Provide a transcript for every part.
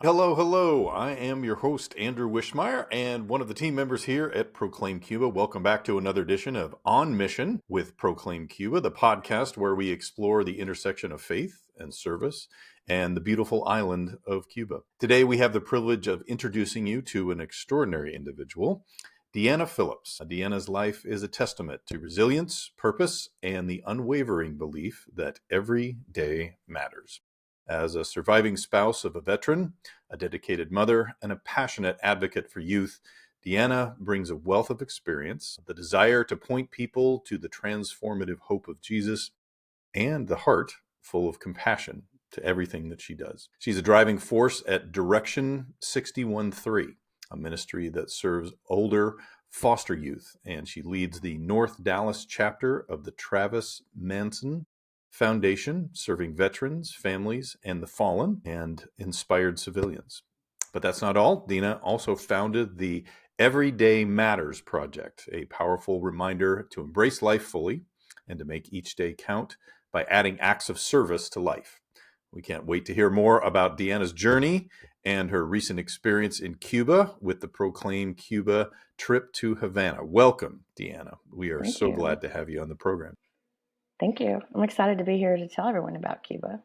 Hello, hello. I am your host, Andrew Wishmeyer, and one of the team members here at Proclaim Cuba. Welcome back to another edition of On Mission with Proclaim Cuba, the podcast where we explore the intersection of faith and service and the beautiful island of Cuba. Today, we have the privilege of introducing you to an extraordinary individual, Deanna Phillips. Deanna's life is a testament to resilience, purpose, and the unwavering belief that every day matters. As a surviving spouse of a veteran, a dedicated mother, and a passionate advocate for youth, Deanna brings a wealth of experience, the desire to point people to the transformative hope of Jesus, and the heart full of compassion to everything that she does. She's a driving force at Direction 613, a ministry that serves older foster youth, and she leads the North Dallas chapter of the Travis Manson Foundation, serving veterans, families, and the fallen and inspired civilians. But that's not all. Dina also founded the Everyday Matters Project, a powerful reminder to embrace life fully and to make each day count by adding acts of service to life. We can't wait to hear more about Deanna's journey and her recent experience in Cuba with the Proclaim Cuba trip to Havana. Welcome, Deanna. We are Thank so you. glad to have you on the program. Thank you. I'm excited to be here to tell everyone about Cuba.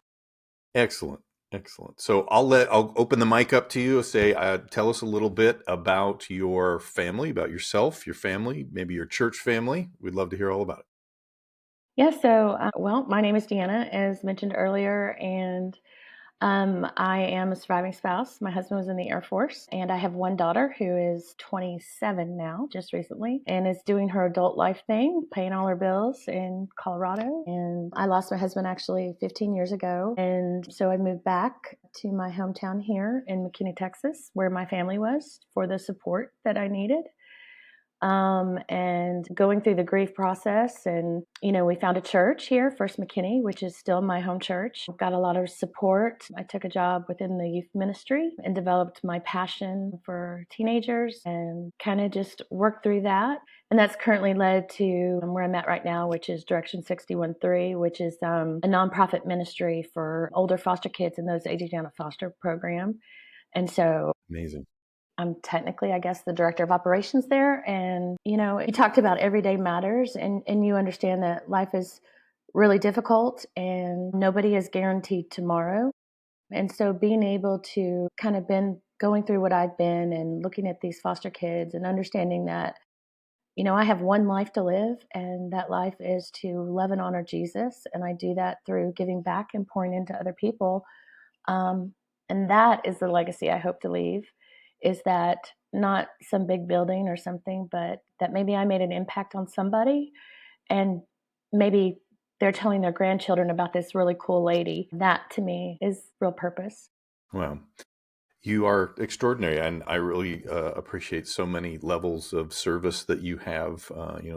Excellent. Excellent. So I'll open the mic up to you. Say, tell us a little bit about your family, about yourself, your family, maybe your church family. We'd love to hear all about it. Yeah, well, my name is Deanna, as mentioned earlier, and I am a surviving spouse. My husband was in the Air Force, and I have one daughter who is 27 now, just recently, and is doing her adult life thing, paying all her bills in Colorado. And I lost my husband actually 15 years ago, and so I moved back to my hometown here in McKinney, Texas, where my family was for the support that I needed. And going through the grief process. And, we found a church here, First McKinney, which is still my home church. Got a lot of support. I took a job within the youth ministry and developed my passion for teenagers and kind of just worked through that. And that's currently led to where I'm at right now, which is Direction 613, which is a nonprofit ministry for older foster kids and those aging out of foster program. And so Amazing. I'm technically, I guess, the director of operations there. And, you talked about everyday matters, and you understand that life is really difficult and nobody is guaranteed tomorrow. And so being able to kind of been going through what I've been and looking at these foster kids and understanding that, I have one life to live, and that life is to love and honor Jesus. And I do that through giving back and pouring into other people. Um, and that is the legacy I hope to leave, is that not some big building or something, but that maybe I made an impact on somebody, and maybe they're telling their grandchildren about this really cool lady. That to me is real purpose. Wow. You are extraordinary, and I really appreciate so many levels of service that you have.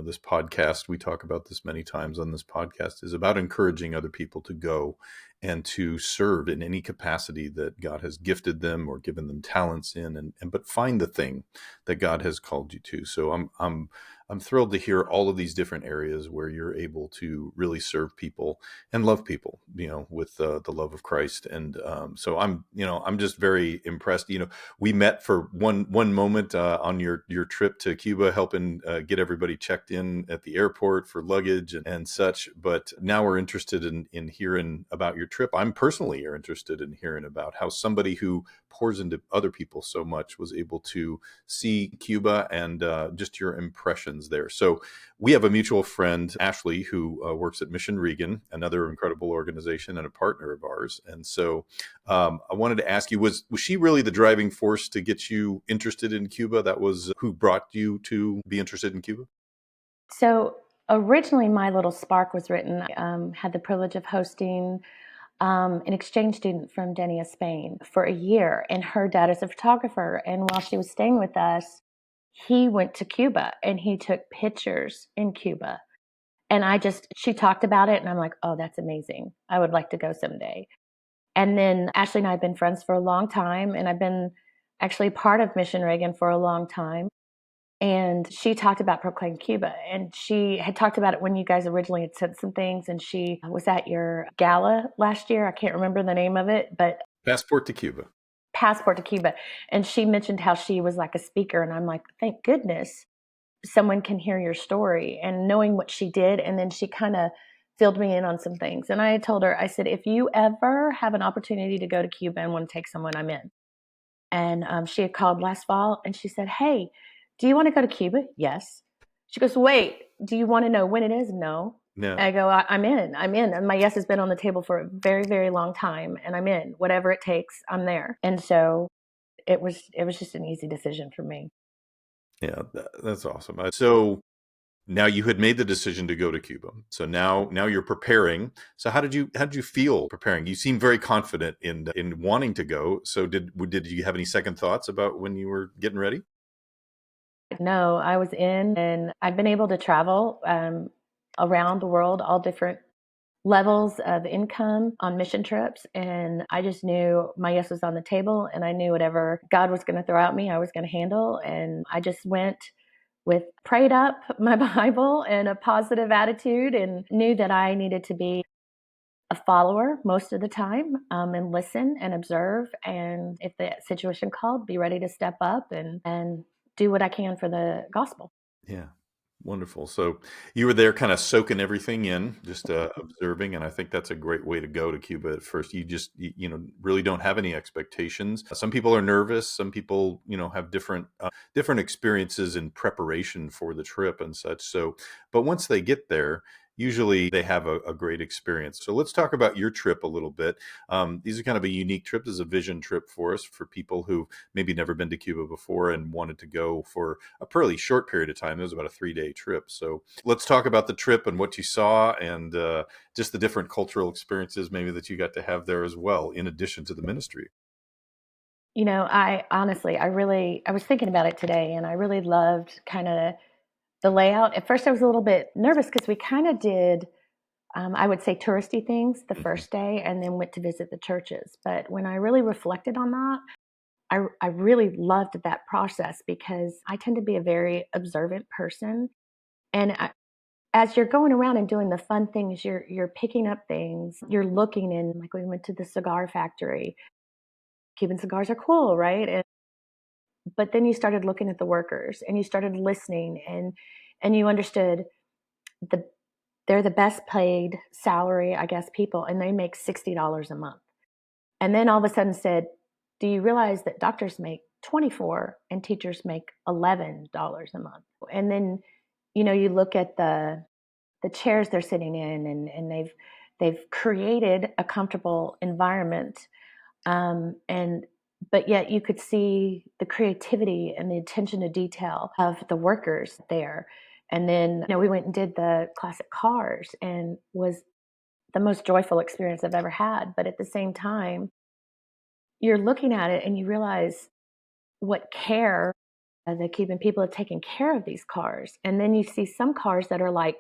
This podcast, we talk about this many times on this podcast, is about encouraging other people to go and to serve in any capacity that God has gifted them or given them talents in, and but find the thing that God has called you to. So I'm thrilled to hear all of these different areas where you're able to really serve people and love people, with the love of Christ. And so I'm just very impressed. We met for one moment on your trip to Cuba, helping get everybody checked in at the airport for luggage and such. But now we're interested in hearing about your trip. I'm personally interested in hearing about how somebody who pours into other people so much was able to see Cuba and just your impressions there. So we have a mutual friend, Ashley, who works at Mission Regan, another incredible organization and a partner of ours. And so I wanted to ask you, was she really the driving force to get you interested in Cuba? That was who brought you to be interested in Cuba? So originally, my little spark was written. I had the privilege of hosting an exchange student from Denia, Spain for a year, and her dad is a photographer. And while she was staying with us, he went to Cuba and he took pictures in Cuba. And she talked about it, and I'm like, oh, that's amazing. I would like to go someday. And then Ashley and I have been friends for a long time, and I've been actually part of Mission Reagan for a long time. And she talked about Proclaim Cuba, and she had talked about it when you guys originally had said some things. And she was at your gala last year. I can't remember the name of it, but Passport to Cuba. passport to Cuba. And she mentioned how she was like a speaker. And I'm like, thank goodness someone can hear your story, and knowing what she did. And then she kind of filled me in on some things. And I told her, I said, if you ever have an opportunity to go to Cuba and want to take someone, I'm in. And she had called last fall and she said, hey, do you want to go to Cuba? Yes. She goes, wait, do you want to know when it is? No. No. I go, I'm in. I'm in. And my yes has been on the table for a very, very long time. And I'm in. Whatever it takes, I'm there. And so it was just an easy decision for me. Yeah, that's awesome. So now you had made the decision to go to Cuba. So now you're preparing. So how did you feel preparing? You seem very confident in wanting to go. So did you have any second thoughts about when you were getting ready? No, I was in, and I've been able to travel around the world, all different levels of income on mission trips. And I just knew my yes was on the table, and I knew whatever God was going to throw at me, I was going to handle. And I just went with prayed up my Bible and a positive attitude, and knew that I needed to be a follower most of the time, and listen and observe. And if the situation called, be ready to step up and do what I can for the gospel. Yeah. Wonderful. So you were there kind of soaking everything in, just observing. And I think that's a great way to go to Cuba at first. You really don't have any expectations. Some people are nervous. Some people, have different experiences in preparation for the trip and such. So, but once they get there, usually they have a great experience. So let's talk about your trip a little bit. These are kind of a unique trip. This is a vision trip for us, for people who maybe never been to Cuba before and wanted to go for a fairly short period of time. It was about a 3-day trip. So let's talk about the trip and what you saw, and just the different cultural experiences maybe that you got to have there as well, in addition to the ministry. I honestly, I was thinking about it today, and I really loved kind of the layout. At first, I was a little bit nervous because we kind of did, I would say, touristy things the Hmm. first day, and then went to visit the churches. But when I really reflected on that, I really loved that process because I tend to be a very observant person. And as you're going around and doing the fun things, you're picking up things, you're looking in. Like we went to the cigar factory. Cuban cigars are cool, right? But then you started looking at the workers and you started listening, and you understood the they're the best paid salary, I guess, people, and they make $60 a month. And then all of a sudden said, do you realize that doctors make 24 and teachers make $11 a month? And then, you look at the chairs they're sitting in, and they've created a comfortable environment, and but yet you could see the creativity and the attention to detail of the workers there. And then, we went and did the classic cars, and was the most joyful experience I've ever had. But at the same time, you're looking at it and you realize what care the Cuban people have taken care of these cars. And then you see some cars that are like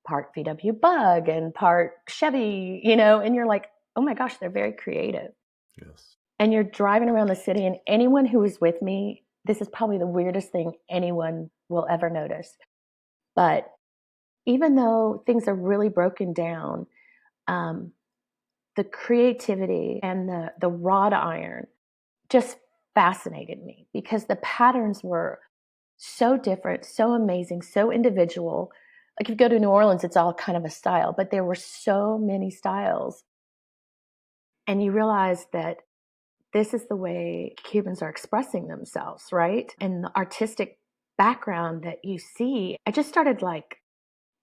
part VW Bug and part Chevy, and you're like, oh my gosh, they're very creative. Yes. And you're driving around the city, and anyone who was with me, this is probably the weirdest thing anyone will ever notice. But even though things are really broken down, um, the creativity and the wrought iron just fascinated me because the patterns were so different, so amazing, so individual. Like if you go to New Orleans, it's all kind of a style, but there were so many styles. And you realize that this is the way Cubans are expressing themselves, right? And the artistic background that you see, I just started like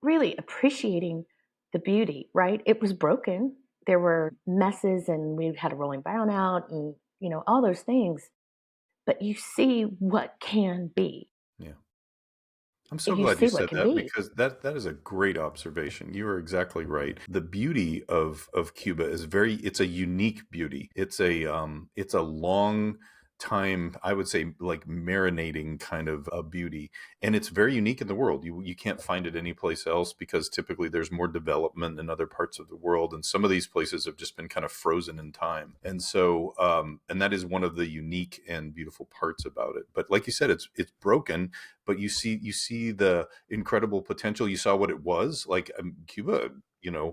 really appreciating the beauty, right? It was broken. There were messes, and we had a rolling brown out, and, all those things. But you see what can be. Yeah. I'm so You glad you see what said can that, be. because that is a great observation. You are exactly right. The beauty of Cuba is it's a unique beauty. It's a long time, I would say, like marinating kind of a beauty, and it's very unique in the world. You can't find it anyplace else, because typically there's more development in other parts of the world, and some of these places have just been kind of frozen in time. And so and that is one of the unique and beautiful parts about it. But like you said, it's broken, but you see the incredible potential. You saw what it was like. Cuba,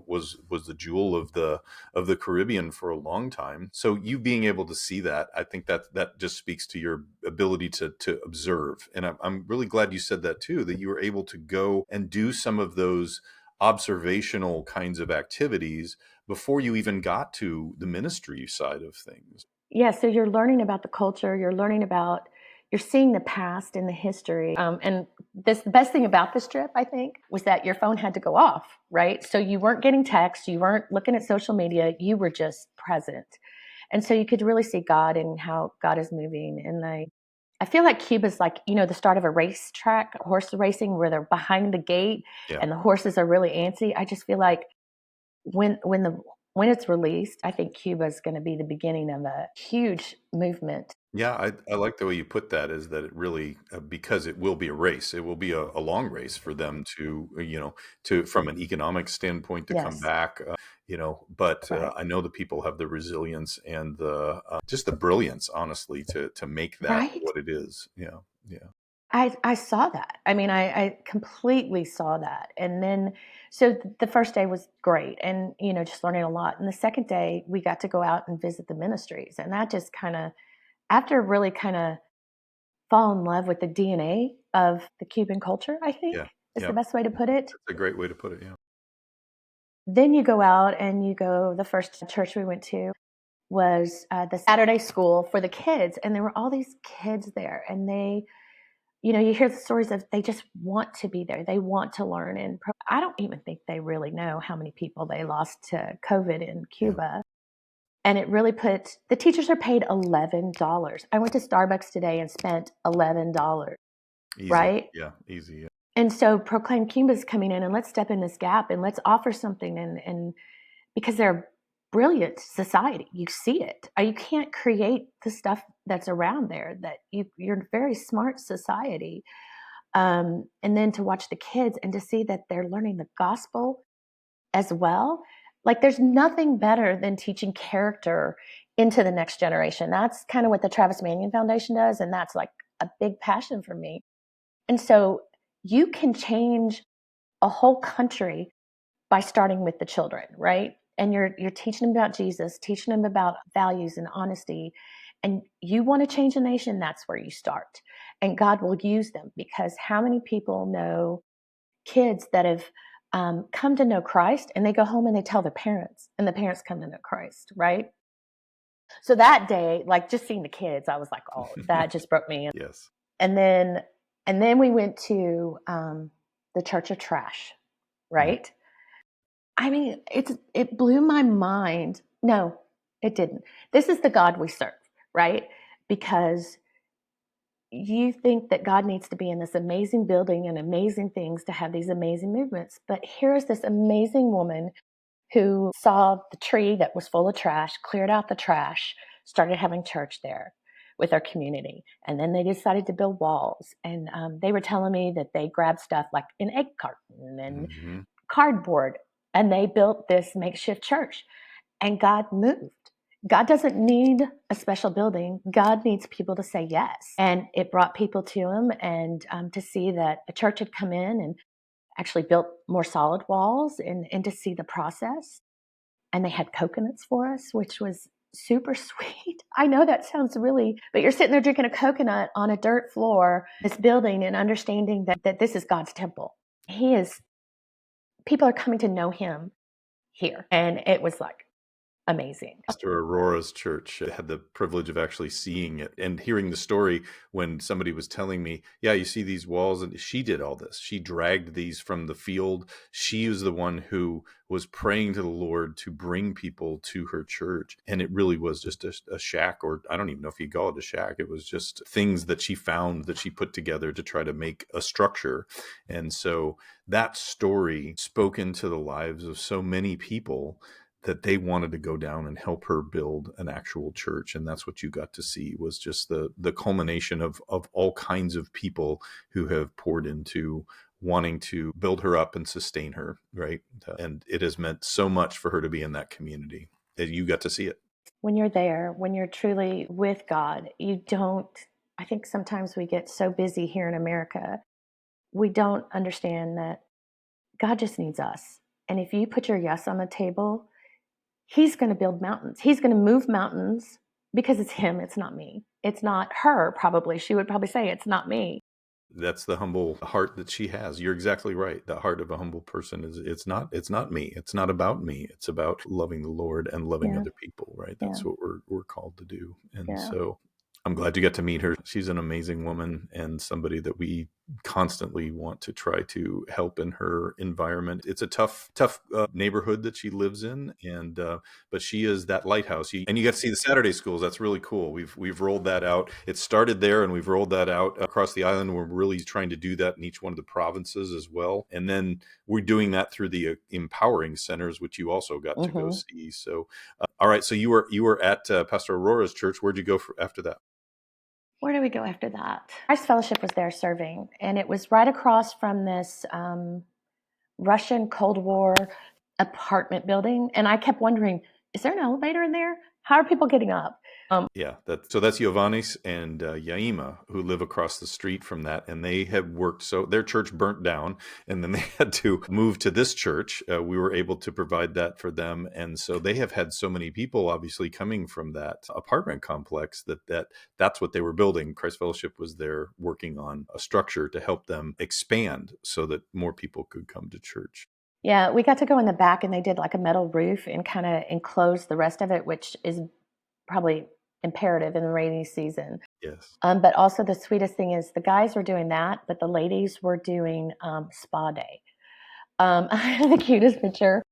was the jewel of the Caribbean for a long time. So you being able to see that, I think that just speaks to your ability to observe. And I'm really glad you said that too, that you were able to go and do some of those observational kinds of activities before you even got to the ministry side of things. Yeah, so you're learning about the culture, you're seeing the past and the history. And the best thing about this trip, I think, was that your phone had to go off, right? So you weren't getting texts, you weren't looking at social media, you were just present. And so you could really see God and how God is moving. And I feel like Cuba's like, the start of a racetrack, horse racing, where they're behind the gate Yeah. and the horses are really antsy. I just feel like when when the when it's released, I think Cuba is going to be the beginning of a huge movement. Yeah, I like the way you put that, is that it really, because it will be a race, it will be a long race for them to, from an economic standpoint to come Yes, back, but right, I know the people have the resilience and the just the brilliance, honestly, to make that right. what it is. Yeah, yeah, I saw that. I mean, I completely saw that. And then, so the first day was great, and just learning a lot. And the second day, we got to go out and visit the ministries, and that just kind of, after really kind of fall in love with the DNA of the Cuban culture, I think yeah, is the yeah. best way to put it. That's a great way to put it. Yeah. Then you go out and the first church we went to was the Saturday school for the kids. And there were all these kids there. And you hear the stories of they just want to be there. They want to learn. And I don't even think they really know how many people they lost to COVID in Yeah. Cuba. And it really the teachers are paid $11. I went to Starbucks today and spent $11, Easy. right? Yeah, easy. Yeah. And so Proclaim Cuba is coming in, and let's step in this gap and let's offer something. And because they're a brilliant society, you see it. You can't create the stuff that's around there. That you're a very smart society. And then to watch the kids and to see that they're learning the gospel as well. Like there's nothing better than teaching character into the next generation. That's kind of what the Travis Manion Foundation does, and that's like a big passion for me. And so you can change a whole country by starting with the children, right? And you're teaching them about Jesus, teaching them about values and honesty. And you want to change a nation, that's where you start. And God will use them, because how many people know kids that have come to know Christ and they go home and they tell their parents, and the parents come to know Christ, right? So that day, like just seeing the kids, I was like, oh, that just broke me. Yes. And then we went to the Church of Trash, Mhm. right? I mean, it blew my mind. No, it didn't. This is the God we serve, right? Because you think that God needs to be in this amazing building and amazing things to have these amazing movements. But here's this amazing woman who saw the tree that was full of trash, cleared out the trash, started having church there with our community. And then they decided to build walls. And they were telling me that they grabbed stuff like an egg carton and Mhm. cardboard, and they built this makeshift church. And God moved. God doesn't need a special building. God needs people to say yes. And it brought people to him, and to see that a church had come in and actually built more solid walls, and to see the process. And they had coconuts for us, which was super sweet. I know that sounds really, but you're sitting there drinking a coconut on a dirt floor, this building, and understanding that this is God's temple. He is, people are coming to know him here. And it was like amazing. Sister Aurora's church. I had the privilege of actually seeing it and hearing the story when somebody was telling me, yeah, you see these walls, and she did all this. She dragged these from the field. She was the one who was praying to the Lord to bring people to her church. And it really was just a shack, or I don't even know if you call it a shack. It was just things that she found that she put together to try to make a structure. And so that story spoke into the lives of so many people that they wanted to go down and help her build an actual church. And that's what you got to see, was just the culmination of all kinds of people who have poured into wanting to build her up and sustain her, right? And it has meant so much for her to be in that community, that you got to see it. When you're there, when you're truly with God, you don't, I think sometimes we get so busy here in America, we don't understand that God just needs us. And if you put your yes on the table, he's going to build mountains. He's going to move mountains because it's him. It's not me. It's not her, probably. She would probably say, it's not me. That's the humble heart that she has. You're exactly right. The heart of a humble person is it's not me. It's not about me. It's about loving the Lord and loving Yeah. other people, right? Yeah. That's what we're called to do. And Yeah. so I'm glad you got to meet her. She's an amazing woman and somebody that we constantly want to try to help in her environment. It's a tough neighborhood that she lives in, and but she is that lighthouse. And you get to see the Saturday schools. That's really cool. We've rolled that out. It started there, and we've rolled that out across the island. We're really trying to do that in each one of the provinces as well, and then we're doing that through the empowering centers, which you also got to go see. So, all right. So you were at Pastor Aurora's church. Where'd you go after that? Where do we go after that? Christ Fellowship was there serving, and it was right across from this Russian Cold War apartment building. And I kept wondering, is there an elevator in there? How are people getting up? Yeah, that's Giovannis and Yaima who live across the street from that, and they have worked. So their church burnt down, and then they had to move to this church. We were able to provide that for them, and so they have had so many people, obviously, coming from that apartment complex that's what they were building. Christ Fellowship was there working on a structure to help them expand so that more people could come to church. Yeah, we got to go in the back, and they did like a metal roof and kind of enclose the rest of it, which is probably imperative in the rainy season. Yes. But also the sweetest thing is the guys were doing that, but the ladies were doing spa day. I have the cutest picture.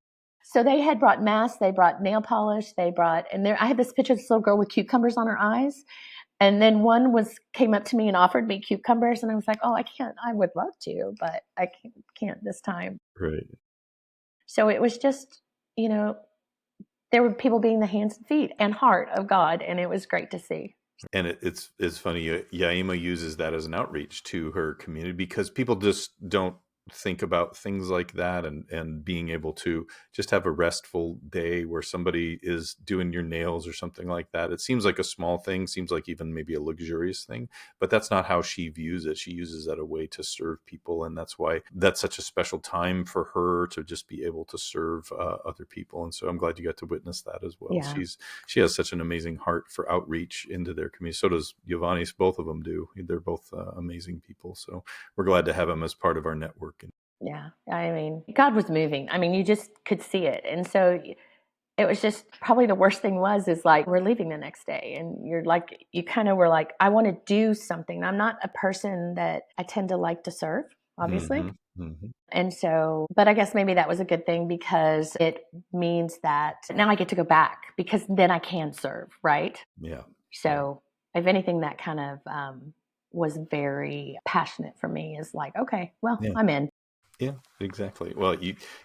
So they had brought masks, they brought nail polish, and there I had this picture of this little girl with cucumbers on her eyes. And then one came up to me and offered me cucumbers, and I was like, oh, I can't. I would love to, but I can't this time. Right. So it was just, you know, there were people being the hands and feet and heart of God, and it was great to see. And it's funny. Yaima uses that as an outreach to her community because people just don't think about things like that, and being able to just have a restful day where somebody is doing your nails or something like that. It seems like a small thing, seems like even maybe a luxurious thing, but that's not how she views it. She uses that a way to serve people, and that's why that's such a special time for her to just be able to serve other people. And so I'm glad you got to witness that as well. Yeah. She has such an amazing heart for outreach into their community. So does Giovanni's. Both of them do. They're both amazing people. So we're glad to have them as part of our network. Yeah. I mean, God was moving. I mean, you just could see it. And so it was just probably the worst thing is like, we're leaving the next day. And you're like, you kind of were like, I want to do something. I'm not a person that I tend to like to serve, obviously. Mm-hmm. Mm-hmm. And so, but I guess maybe that was a good thing because it means that now I get to go back because then I can serve, right? Yeah. So, if anything, that kind of was very passionate for me is like, okay, well, Yeah. I'm in. Yeah, exactly. Well,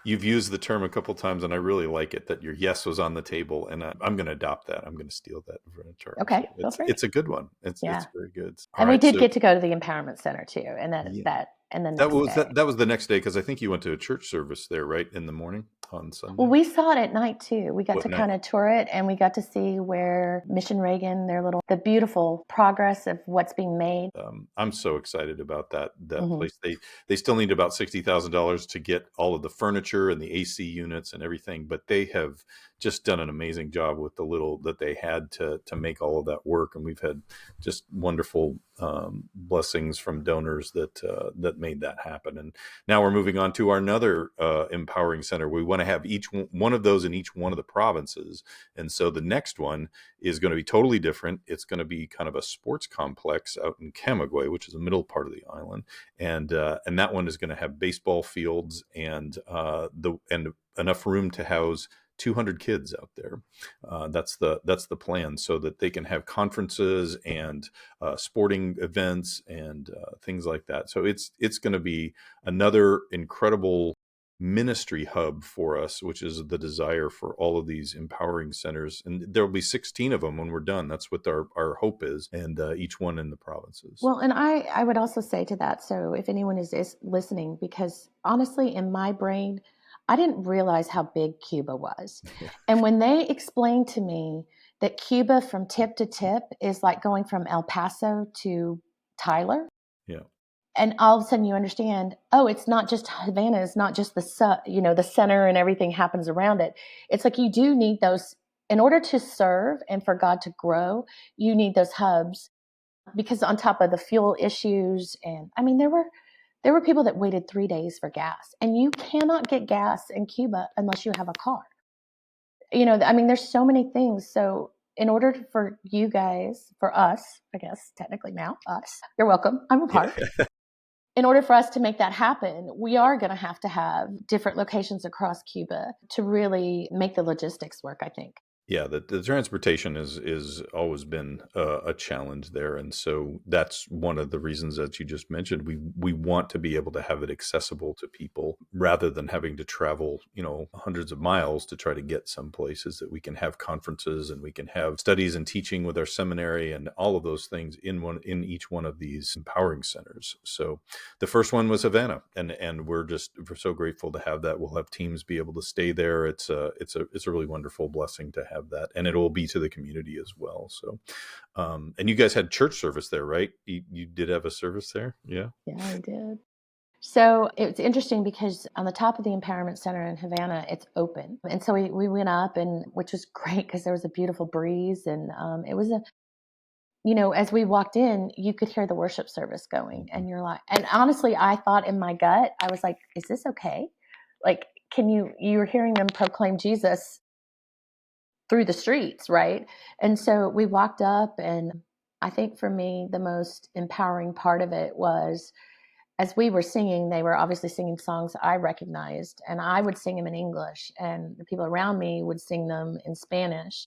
you've used the term a couple times, and I really like it that your yes was on the table, and I'm going to adopt that. I'm going to steal that term. Okay, So feel free. it's a good one. It's Yeah. very good. All And we right, did so get to go to the empowerment center too, and yeah, and the next day. that was the next day because I think you went to a church service there, right, in the morning on Sunday. Well, we saw it at night too. We got What to night? kind of tour it, and we got to see where Mission Reagan, the beautiful progress of what's being made. I'm so excited about that Mm-hmm. place. They still need about $60,000 to get all of the furniture and the AC units and everything, but they have just done an amazing job with the little that they had to make all of that work. And we've had just wonderful blessings from donors that made that happen. And now we're moving on to our another empowering center. We want to have each one of those in each one of the provinces, and so the next one is going to be totally different. It's going to be kind of a sports complex out in Camagüey, which is the middle part of the island, and that one is going to have baseball fields and enough room to house 200 kids out there. That's the plan, so that they can have conferences and sporting events and things like that. So it's going to be another incredible ministry hub for us, which is the desire for all of these empowering centers. And there'll be 16 of them when we're done. That's what our hope is, and each one in the provinces. Well, and I would also say to that, so if anyone is listening, because honestly, in my brain, I didn't realize how big Cuba was. Yeah. And when they explained to me that Cuba from tip to tip is like going from El Paso to Tyler. Yeah. And all of a sudden you understand, oh, it's not just Havana, it's not just the center and everything happens around it. It's like you do need those in order to serve and for God to grow. You need those hubs, because on top of the fuel issues, and I mean, there were people that waited 3 days for gas, and you cannot get gas in Cuba unless you have a car. I mean, there's so many things. So in order for you guys, for us, I guess technically now us, you're welcome, I'm a part. In order for us to make that happen, we are going to have different locations across Cuba to really make the logistics work, I think. Yeah, the transportation is always been a challenge there, and so that's one of the reasons that you just mentioned. We want to be able to have it accessible to people rather than having to travel, hundreds of miles to try to get some places. That we can have conferences and we can have studies and teaching with our seminary and all of those things in each one of these empowering centers. So the first one was Havana, and we're so grateful to have that. We'll have teams be able to stay there. It's a really wonderful blessing to have that, and it'll be to the community as well. So, and you guys had church service there, right? You did have a service there, yeah. Yeah, we did. So it's interesting because on the top of the Empowerment Center in Havana, it's open, and so we went up, and which was great because there was a beautiful breeze, and it was as we walked in, you could hear the worship service going, and you're like, and honestly, I thought in my gut, I was like, is this okay? Like, you were hearing them proclaim Jesus through the streets, right? And so we walked up, and I think for me, the most empowering part of it was as we were singing, they were obviously singing songs I recognized, and I would sing them in English, and the people around me would sing them in Spanish.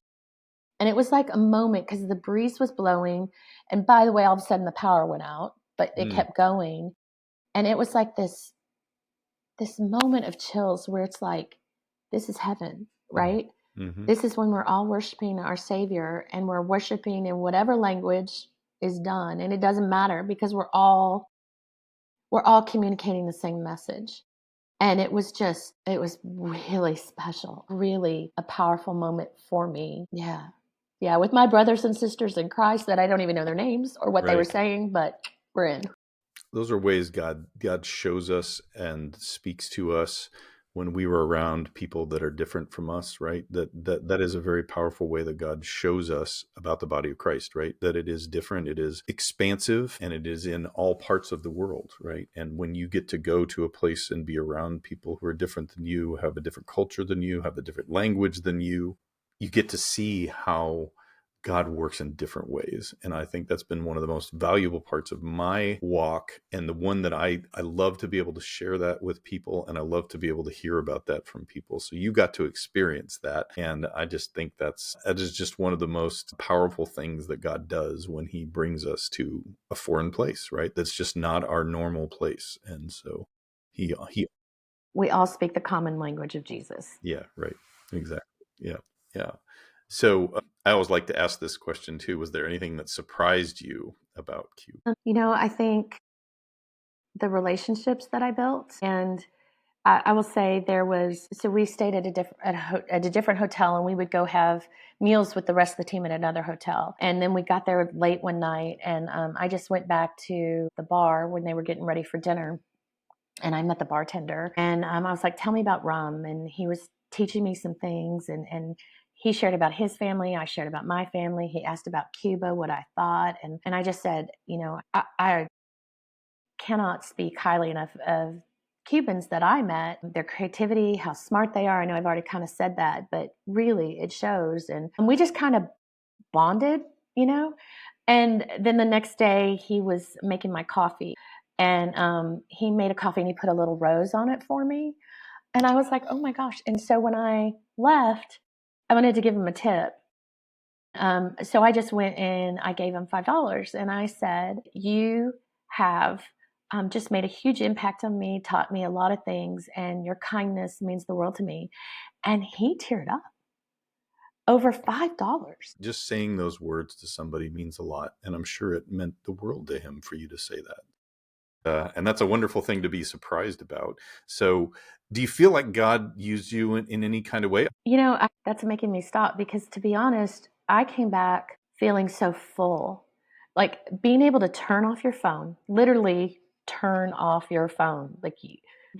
And it was like a moment because the breeze was blowing. And by the way, all of a sudden the power went out, but it Mm. kept going. And it was like this moment of chills where it's like, this is heaven, right? Mm-hmm. This is when we're all worshiping our Savior, and we're worshiping in whatever language is done. And it doesn't matter because we're all communicating the same message. And it was really special, really a powerful moment for me. Yeah. Yeah. With my brothers and sisters in Christ that I don't even know their names or what they were Right. saying, but we're in. Those are ways God shows us and speaks to us when we were around people that are different from us, right? That is a very powerful way that God shows us about the body of Christ, right? That it is different, it is expansive, and it is in all parts of the world, right? And when you get to go to a place and be around people who are different than you, have a different culture than you, have a different language than you get to see how God works in different ways. And I think that's been one of the most valuable parts of my walk, and the one that I love to be able to share that with people, and I love to be able to hear about that from people. So you got to experience that. And I just think that is just one of the most powerful things that God does when he brings us to a foreign place, right? That's just not our normal place. And so he We all speak the common language of Jesus. yeah, right. Exactly. Yeah. Yeah. So I always like to ask this question too. Was there anything that surprised you about Cuba? I think the relationships that I built, and I will say so we stayed at at a different hotel, and we would go have meals with the rest of the team at another hotel. And then we got there late one night, and I just went back to the bar when they were getting ready for dinner. And I met the bartender, and I was like, tell me about rum. And he was teaching me some things, and he shared about his family. I shared about my family. He asked about Cuba, what I thought. And I just said, I cannot speak highly enough of Cubans that I met, their creativity, how smart they are. I know I've already kind of said that, but really it shows. And we just kind of bonded, you know? And then the next day he was making my coffee, and he made a coffee and he put a little rose on it for me. And I was like, oh my gosh. And so when I left, I wanted to give him a tip. So I just went and I gave him $5, and I said, you have just made a huge impact on me, taught me a lot of things, and your kindness means the world to me. And he teared up over $5. Just saying those words to somebody means a lot. And I'm sure it meant the world to him for you to say that. And that's a wonderful thing to be surprised about. So do you feel like God used you in any kind of way? That's making me stop because, to be honest, I came back feeling so full. Like being able to turn off your phone, literally turn off your phone.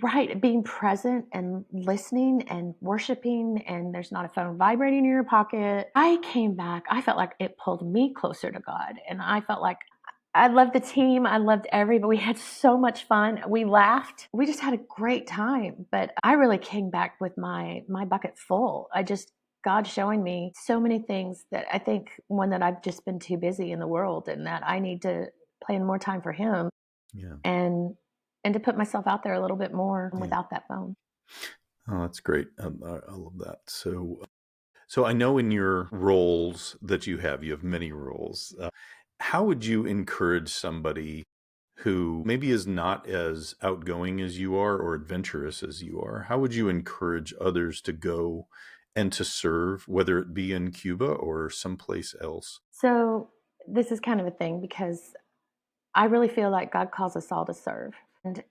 Right, being present and listening and worshiping, and there's not a phone vibrating in your pocket. I came back, I felt like it pulled me closer to God, and I felt like I loved the team. I loved everybody. We had so much fun. We laughed. We just had a great time. But I really came back with my bucket full. God showing me so many things that I think one that I've just been too busy in the world, and that I need to plan more time for Him, Yeah. and to put myself out there a little bit more Yeah. without that phone. Oh, that's great. I love that. So I know in your roles that you have many roles. How would you encourage somebody who maybe is not as outgoing as you are or adventurous as you are? How would you encourage others to go and to serve, whether it be in Cuba or someplace else? So this is kind of a thing, because I really feel like God calls us all to serve. And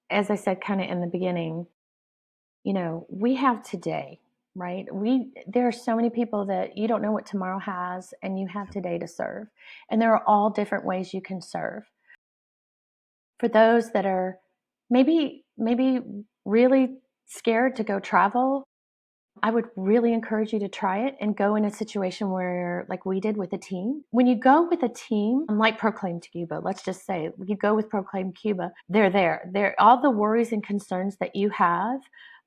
as I said kind of in the beginning, we have today, right? There are so many people that you don't know what tomorrow has, and you have today to serve. And there are all different ways you can serve. For those that are maybe really scared to go travel, I would really encourage you to try it and go in a situation where, like we did with a team. When you go with a team, like Proclaim Cuba, let's just say you go with Proclaim Cuba, they're there. They're all the worries and concerns that you have.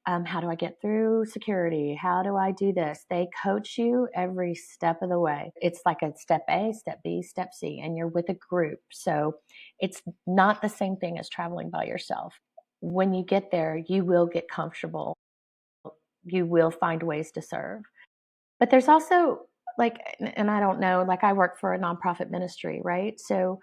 How do I get through security? How do I do this? They coach you every step of the way. It's like a step A, step B, step C, and you're with a group. So it's not the same thing as traveling by yourself. When you get there, you will get comfortable. You will find ways to serve. But there's also, and I don't know, like I work for a nonprofit ministry, right? So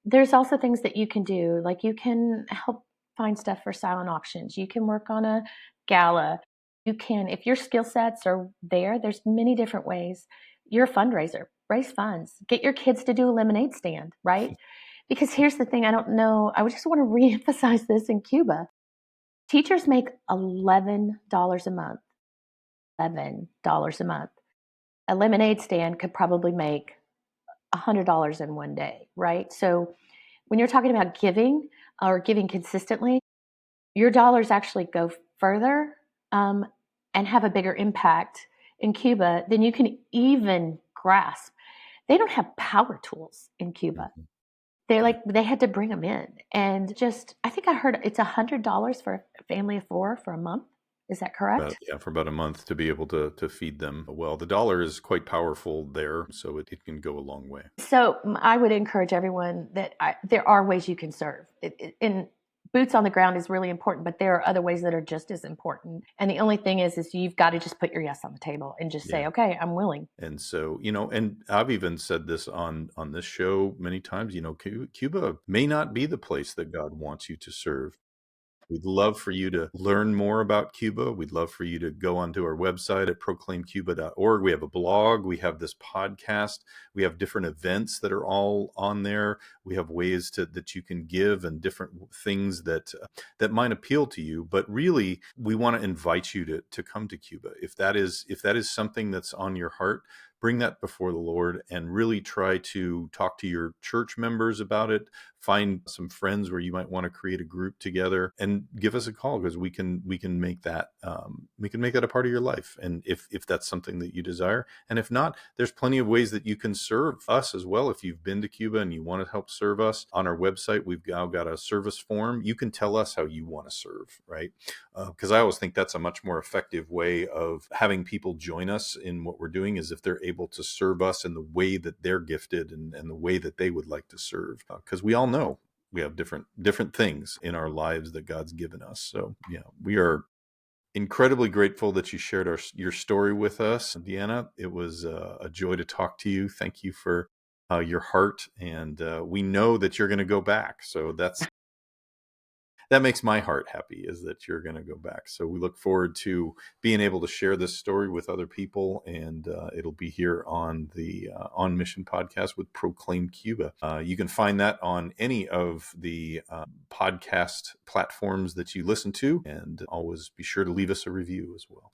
there's also things that you can do. Like you can help find stuff for silent auctions. You can work on a gala. You can, if your skill sets are there, there's many different ways. You're a fundraiser, raise funds, get your kids to do a lemonade stand, right? Because here's the thing, I don't know, I just want to reemphasize this in Cuba. Teachers make $11 a month. $11 a month. A lemonade stand could probably make $100 in one day, right? So when you're talking about giving or giving consistently, your dollars actually go further, um, and have a bigger impact in Cuba than you can even grasp. They don't have power tools in Cuba. Mhm. Yeah. They had to bring them in, and just I think I heard it's $100 for a family of four for a month. Is that correct? For about a month to be able to feed them well. The dollar is quite powerful there, so it can go a long way. So I would encourage everyone that there are ways you can serve. And boots on the ground is really important, but there are other ways that are just as important. And the only thing is you've got to just put your yes on the table and just say, Yeah. okay, I'm willing. And so, and I've even said this on this show many times, Cuba may not be the place that God wants you to serve. We'd love for you to learn more about Cuba. We'd love for you to go onto our website at proclaimcuba.org. We have a blog. We have this podcast. We have different events that are all on there. We have ways that you can give and different things that might appeal to you. But really, we want to invite you to come to Cuba. If that is something that's on your heart, bring that before the Lord and really try to talk to your church members about it. Find some friends where you might want to create a group together and give us a call, because we can make that a part of your life. And if that's something that you desire, and if not, there's plenty of ways that you can serve us as well. If you've been to Cuba and you want to help serve us, on our website we've now got a service form. You can tell us how you want to serve, right? Because I always think that's a much more effective way of having people join us in what we're doing, is if they're able to serve us in the way that they're gifted and the way that they would like to serve. Because we all know we have different things in our lives that God's given us. So yeah, we are incredibly grateful that you shared your story with us, Deanna. It was a joy to talk to you. Thank you for your heart, and we know that you're going to go back. So that makes my heart happy, is that you're going to go back. So we look forward to being able to share this story with other people, and it'll be here on the On Mission podcast with Proclaim Cuba. You can find that on any of the podcast platforms that you listen to, and always be sure to leave us a review as well.